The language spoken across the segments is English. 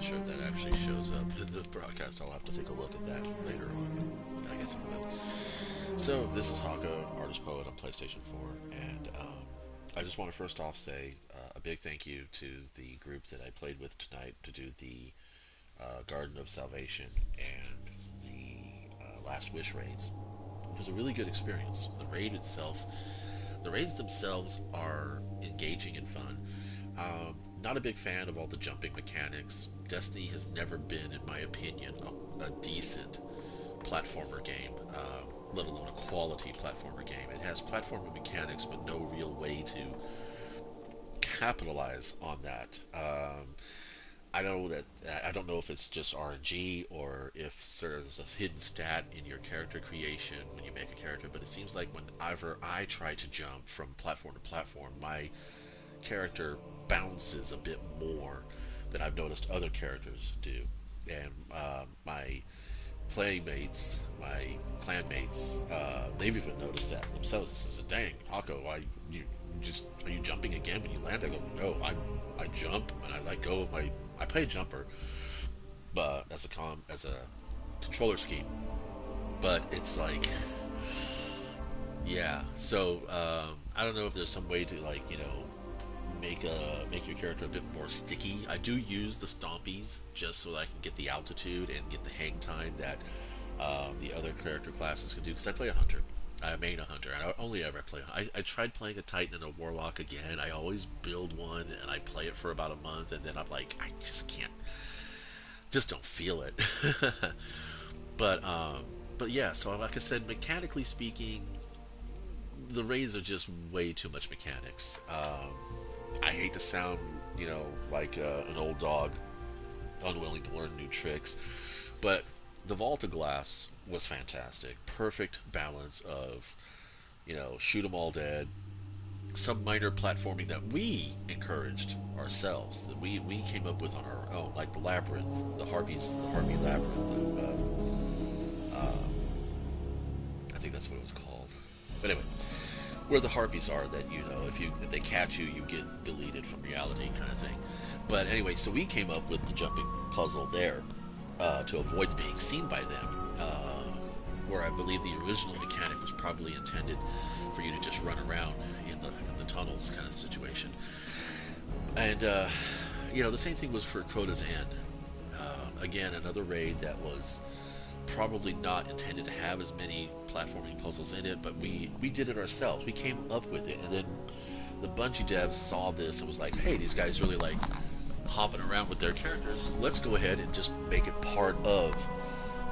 sure if that actually shows up in the broadcast. I'll have to take a look at that later on, but I guess it will. So, this is Haka, Artist Poet on PlayStation 4, and I just want to first off say a big thank you to the group that I played with tonight to do the Garden of Salvation and the Last Wish raids. It was a really good experience. The raids themselves are engaging and fun. Not a big fan of all the jumping mechanics. Destiny has never been, in my opinion, a decent platformer game, let alone a quality platformer game. It has platformer mechanics, but no real way to capitalize on that. I don't know if it's just RNG or if there's a hidden stat in your character creation when you make a character. But it seems like whenever I try to jump from platform to platform, my character bounces a bit more than I've noticed other characters do. And my playmates, my clanmates, they've even noticed that themselves. This is a dang, Hako, why you just are you jumping again when you land? I go, no, I jump and I let go of my. I play a jumper, but as a controller scheme. But it's like, yeah. So I don't know if there's some way to like make your character a bit more sticky. I do use the stompies just so that I can get the altitude and get the hang time that the other character classes can do. Because I play a hunter. I main a hunter. I only ever play. I tried playing a titan and a warlock again. I always build one and I play it for about a month, and then I'm like, I just can't, just don't feel it. but um, but yeah. So like I said, mechanically speaking, the raids are just way too much mechanics. I hate to sound, like an old dog, unwilling to learn new tricks, but the Vault of Glass was fantastic. Perfect balance of, shoot 'em all dead. Some minor platforming that we encouraged ourselves, that we came up with on our own, like the labyrinth, the Harpy labyrinth. I think that's what it was called. But anyway, where the harpies are, that if they catch you, you get deleted from reality, kind of thing. But anyway, so we came up with the jumping puzzle there to avoid being seen by them. Where I believe the original mechanic was probably intended for you to just run around in the tunnels, kind of situation. And the same thing was for Crota's End. Again, another raid that was probably not intended to have as many platforming puzzles in it, but we did it ourselves. We came up with it, and then the Bungie devs saw this and was like, hey, these guys really like hopping around with their characters. Let's go ahead and just make it part of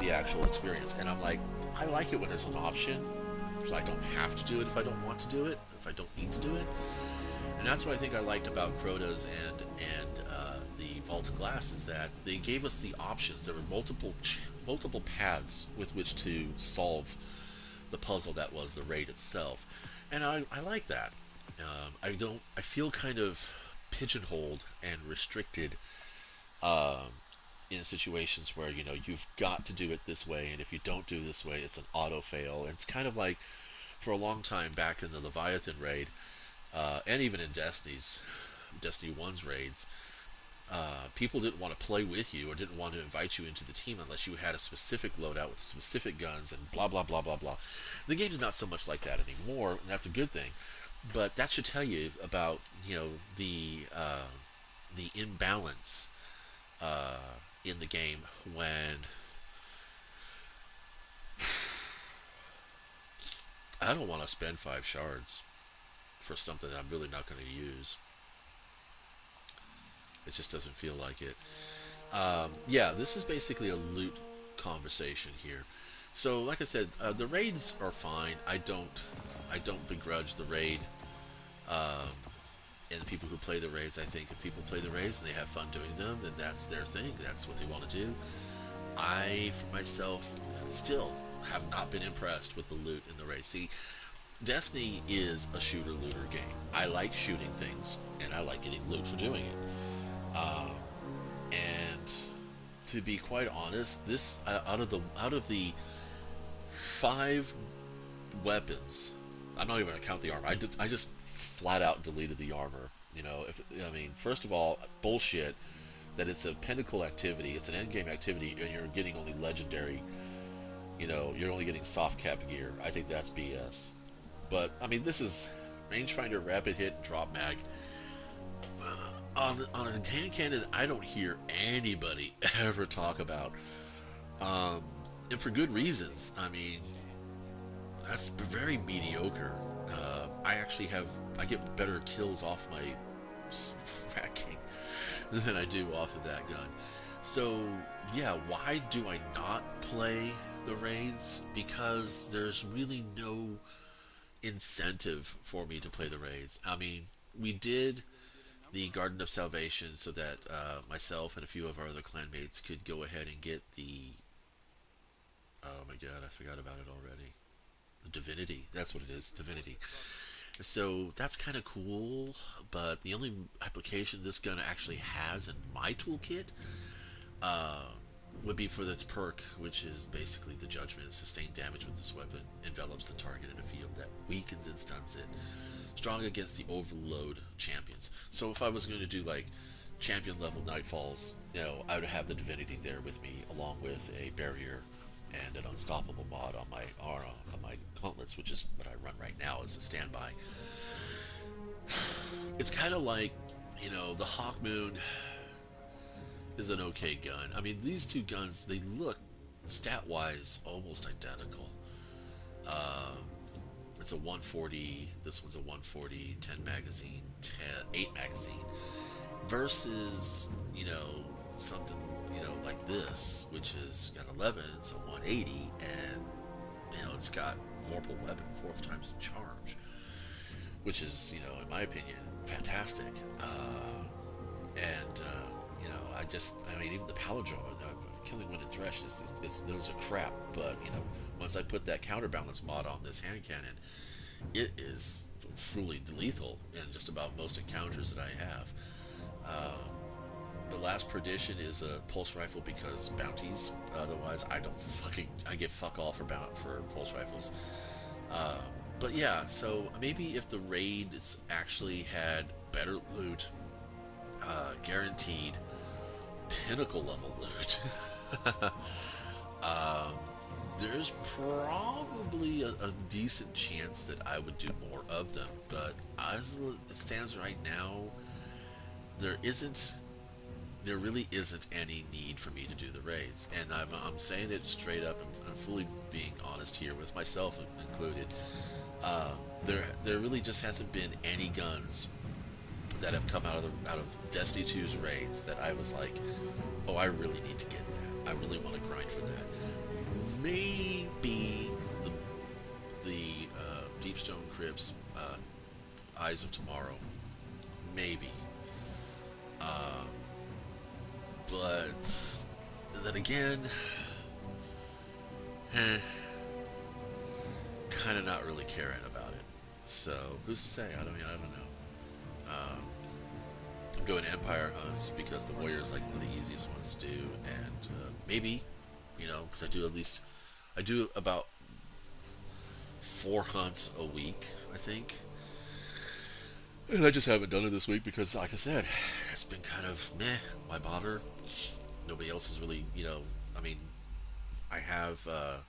the actual experience. And I'm like, I like it when there's an option, so I don't have to do it if I don't want to do it, if I don't need to do it. And that's what I think I liked about Crota's and the Vault of Glass, is that they gave us the options. There were multiple paths with which to solve the puzzle that was the raid itself, and I like that. I feel kind of pigeonholed and restricted in situations where you've got to do it this way, and if you don't do this way, it's an auto fail. And it's kind of like for a long time back in the Leviathan raid, and even in Destiny 1's raids, people didn't want to play with you or didn't want to invite you into the team unless you had a specific loadout with specific guns and blah blah blah blah blah. The game's not so much like that anymore, and that's a good thing. But that should tell you about the imbalance in the game when I don't want to spend 5 shards for something that I'm really not going to use. It just doesn't feel like it. Yeah, this is basically a loot conversation here. So, like I said, the raids are fine. I don't begrudge the raid. Um, and the people who play the raids, I think if people play the raids and they have fun doing them, then that's their thing. That's what they want to do. I, for myself, still have not been impressed with the loot in the raid. See, Destiny is a shooter-looter game. I like shooting things, and I like getting loot for doing it. And to be quite honest, this out of the 5 weapons, I'm not even gonna count the armor. I just flat out deleted the armor. If I mean, first of all, bullshit. that it's a pinnacle activity, it's an end game activity, and you're getting only legendary. You're only getting soft cap gear. I think that's BS. But I mean, this is rangefinder, rapid hit, and drop mag. On a hand cannon, I don't hear anybody ever talk about, um, and for good reasons. I mean, that's very mediocre. I get better kills off my Rat King than I do off of that gun. So yeah, why do I not play the raids? Because there's really no incentive for me to play the raids. I mean, we did the Garden of Salvation so that myself and a few of our other clanmates could go ahead and get the. Oh my god, I forgot about it already. The Divinity. That's what it is. Divinity. So that's kind of cool, but the only application this gun actually has in my toolkit uh, would be for its perk, which is basically the Judgment. Sustained damage with this weapon envelops the target in a field that weakens and stuns it. Strong against the overload champions. So if I was going to do like champion level Nightfalls, I would have the Divinity there with me, along with a barrier and an unstoppable mod on my gauntlets, which is what I run right now as a standby. It's kind of like, the Hawkmoon is an okay gun. I mean, these two guns, they look stat-wise almost identical. Um, it's a 140. This one's a 140, 10 magazine, 8 magazine, versus something like this, which is got 11, so 180, and it's got Vorpal Weapon, 4th time's the charge, which is in my opinion fantastic. I mean, even the Palindrome, Killing Wind and Thresh those are crap, but once I put that counterbalance mod on this hand cannon, it is truly lethal in just about most encounters that I have. The Last Perdition is a pulse rifle because bounties. Otherwise, I get fuck all for pulse rifles. But yeah, so maybe if the raids actually had better loot, guaranteed pinnacle level loot, there's probably a decent chance that I would do more of them. But as it stands right now, there really isn't any need for me to do the raids, and I'm saying it straight up, and I'm fully being honest here with myself included. There really just hasn't been any guns that have come out of Destiny 2's raids that I was like, oh, I really need to get that. I really want to grind for that. Maybe the Deepstone Crypts, Eyes of Tomorrow, maybe. But then again, kind of not really caring about it. So who's to say? I don't know. I'm doing Empire hunts because the Warrior is like one of the easiest ones to do, and maybe, because I do about 4 hunts a week, I think. And I just haven't done it this week because, like I said, it's been kind of meh. Why bother? Nobody else is really, I mean, I have a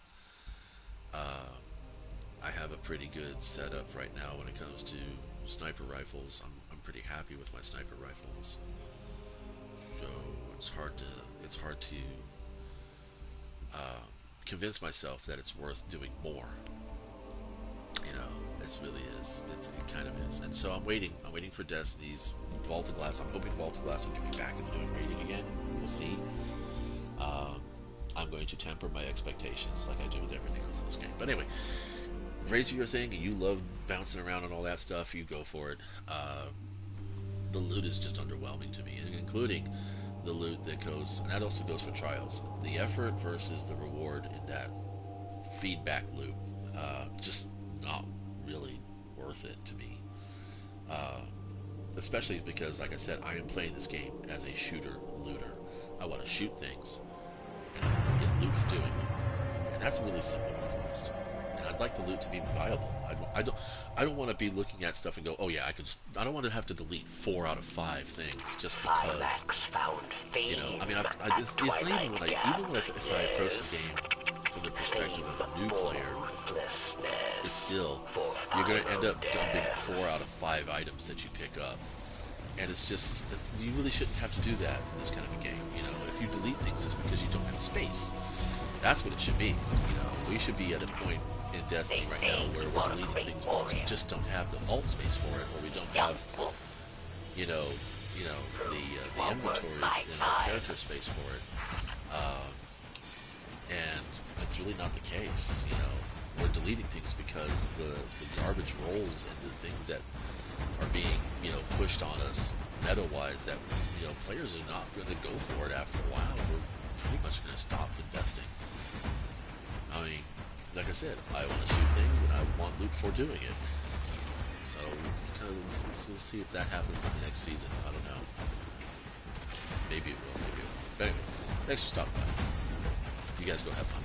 pretty good setup right now when it comes to sniper rifles. I'm pretty happy with my sniper rifles. So it's hard to convince myself that it's worth doing more. It really is. It kind of is. And so I'm waiting for Destiny's Vault of Glass. I'm hoping Vault of Glass will get me back into doing raiding again. We'll see. I'm going to temper my expectations like I do with everything else in this game. But anyway, raids are your thing, and you love bouncing around and all that stuff. You go for it. The loot is just underwhelming to me, including the loot that goes, and that also goes for trials. The effort versus the reward in that feedback loop, just not really worth it to me. Especially because, like I said, I am playing this game as a shooter looter. I want to shoot things, and I want to get loot for doing it. And that's really simple almost. And I'd like the loot to be viable. I don't want to be looking at stuff and go, oh yeah, I don't want to have to delete 4 out of 5 things just because. I mean, it's not even when if I approach the game from the perspective of a new player, it's still, you're going to end up dumping 4 out of 5 items that you pick up. And you really shouldn't have to do that in this kind of a game. If you delete things, it's because you don't have space. That's what it should be. We should be at a point in Destiny right now where we're deleting things because we just don't have the vault space for it, or we don't have, the inventory and the character space for it. And it's really not the case. We're deleting things because the garbage rolls and the things that are being, pushed on us meta-wise that, players are not going to go for it after a while. We're pretty much going to stop investing. I mean, like I said, I want to shoot things and I want loot for doing it. So we'll see if that happens in the next season. I don't know. Maybe it will, maybe it won't. But anyway, thanks for stopping by. You guys go have fun.